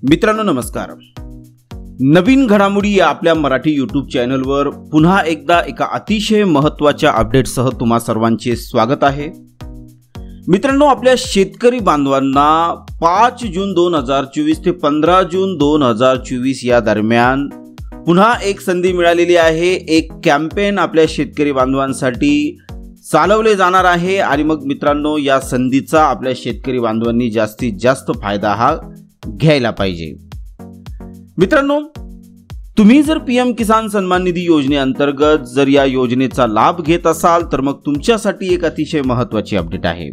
मित्रांनो नमस्कार। नवीन घडामोडी या आपल्या मराठी यूट्यूब चॅनलवर पुन्हा एकदा एका अतिशय महत्त्वाच्या अपडेटसह तुम्हा सर्वांचे स्वागत आहे। मित्रांनो, आपल्या शेतकरी बांधवांना 5 जून 2024 ते 15 जून 2024 या दरम्यान पुन्हा एक संधी मिळालेली आहे। एक कॅम्पेन आपल्या शेतकरी बांधवांसाठी चालवले जाणार आहे आणि मग मित्रांनो या संधीचा आपल्या शेतकरी बांधवांनी जास्तीत जास्त फायदा हा घ्यायला पाहिजे। मित्रांनो, तुम्ही जर पीएम किसान सन्मान निधी योजनेअंतर्गत जर या योजनेचा लाभ घेत असाल तर मग तुमच्यासाठी एक अतिशय महत्त्वाची अपडेट आहे।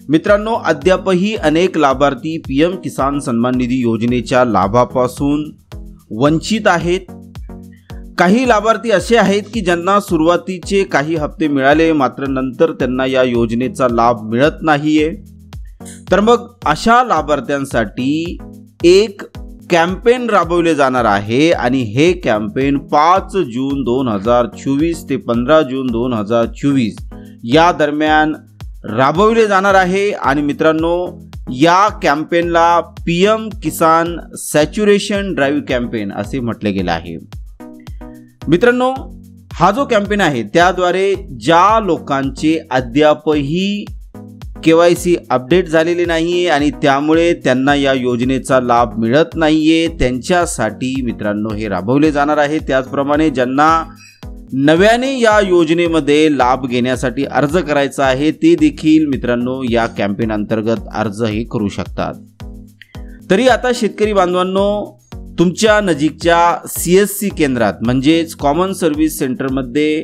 मित्रांनो, अद्यापही अनेक लाभार्थी पीएम किसान सन्मान निधी योजनेच्या लाभापासून वंचित आहेत। काही लाभार्थी असे आहेत की ज्यांना सुरुवातीचे काही हप्ते मिळाले मात्र नंतर त्यांना या योजनेचा लाभ मिळत नाहीये। तर मग अशा लाभार्थ्यांसाठी एक कॅम्पेन राबवले जाणार आहे आणि हे कॅम्पेन 5 जून 2024 ते 15 जून 2024 या दरम्यान राबवले जाणार आहे। आणि मित्रांनो, या कॅम्पेनला पीएम किसान सॅच्युरेशन ड्राईव्ह कॅम्पेन असे म्हटले गेले आहे। मित्रांनो, हा जो कॅम्पेन आहे त्याद्वारे ज्या लोकांचे अद्यापही केवायसी अपडेट झालेले नाहीये आणि त्यामुळे त्यांना या योजनेचा लाभ मिळत नाहीये त्यांच्यासाठी मित्रांनो हे राबवले जाणार आहे। त्याचप्रमाणे ज्यांना नव्याने या योजनेमध्ये लाभ घेण्यासाठी अर्ज करायचा आहे ते देखील मित्रांनो या कॅम्पेन अंतर्गत अर्ज हे करू शकतात। तरी आता शेतकरी बांधवांनो, तुमच्या नजीकच्या CSC केंद्रात म्हणजेच कॉमन सर्व्हिस सेंटरमध्ये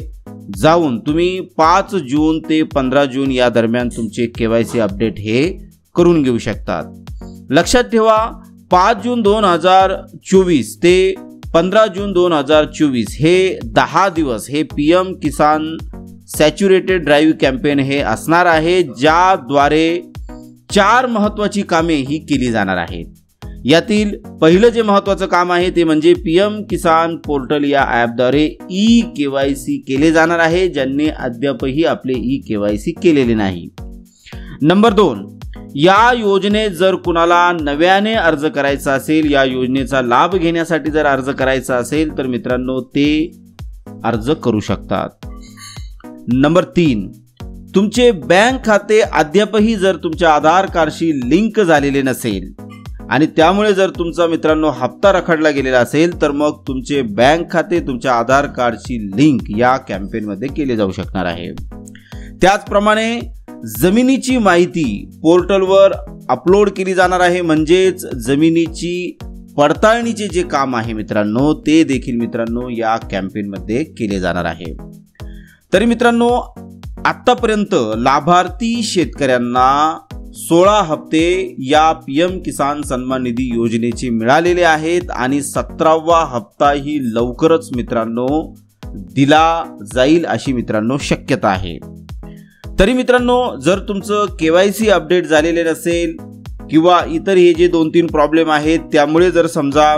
जाऊन तुम्ही 5 जून ते 15 जून या दरम्यान तुमचे केवायसी अपडेट हे करून घेऊ शकतात। लक्षात ठेवा, 5 जून 2024 ते 15 जून 2024 हे 10 दिवस हे पीएम किसान सॅच्युरेटेड ड्राईव्ह कॅम्पेन हे असणार आहे, ज्याद्वारे 4 महत्त्वाची कामे ही केली जाणार आहेत। यातील पहिलं जे महत्त्वाचं काम आहे ते म्हणजे पीएम किसान पोर्टल या ॲपद्वारे ई-केवायसी केले जाणार आहे ज्यांनी अद्यापही आपले ई-केवायसी केलेले नाही। नंबर 2, या योजनेत जर कुणाला नव्याने अर्ज करायचा असेल, या योजनेचा लाभ घेण्यासाठी जर अर्ज करायचा असेल तर मित्रांनो ते अर्ज करू शकतात। नंबर 3, तुमचे बँक खाते अद्यापही जर तुमच्या आधार कार्डशी लिंक झालेले नसेल आणि त्यामुळे जर तुमचा मित्रांनो हप्ता रखडला गेलेला असेल तर मग तुमचे बँक खाते तुमच्या आधार कार्डशी लिंक या कॅम्पेनमध्ये केले जाऊ शकणार आहे। त्याचप्रमाणे जमिनीची माहिती पोर्टलवर अपलोड केली जाणार आहे, म्हणजेच जमिनीची पडताळणीचे जे काम आहे मित्रांनो ते देखील मित्रांनो या कॅम्पेनमध्ये केले जाणार आहे। तरी मित्रांनो, आतापर्यंत लाभार्थी शेतकऱ्यांना 16 हप्ते या पीएम किसान सन्मान निधी योजनेचे मिळालेले आहेत आणि 17वा हप्ता ही लवकरच मित्रांनो दिला जाईल अशी मित्रांनो शक्यता आहे। तरी मित्रांनो, जर तुमचं केवायसी अपडेट झालेले नसेल किंवा इतर हे जे 2-3 प्रॉब्लेम आहेत त्यामुळे जर समजा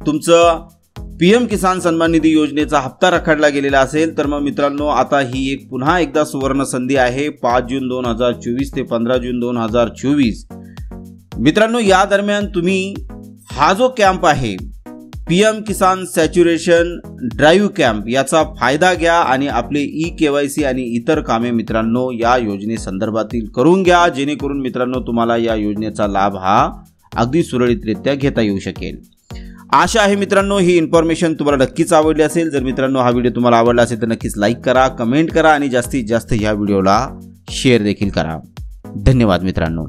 तुमचं पीएम किसान सन्मान निधी योजनेचा हप्ता रखडला गेलेला असेल तर मग मित्रांनो आता ही एक पुन्हा एकदा सुवर्ण संधी आहे। 5 जून 2024 ते 15 जून 2024 मित्रांनो या दरम्यान तुम्ही हा जो कॅम्प आहे पीएम किसान सॅच्युरेशन ड्राईव्ह कॅम्प याचा फायदा घ्या आणि आपले ई-केवायसी आणि इतर कामे मित्रांनो या योजनेसंदर्भातील करून घ्या, जेणेकरून मित्रांनो तुम्हाला या योजनेचा लाभ हा अगदी सुरळीतरित्या घेता येऊ शकेल। आशा आहे मित्रांनो ही इन्फॉर्मेशन तुम्हाला नक्कीच आवडली असेल। जर मित्रांनो हा व्हिडिओ तुम्हाला आवडला असेल तर नक्कीच लाईक करा, कमेंट करा आणि जास्तीत जास्त ह्या व्हिडिओला शेअर देखील करा। धन्यवाद मित्रांनो।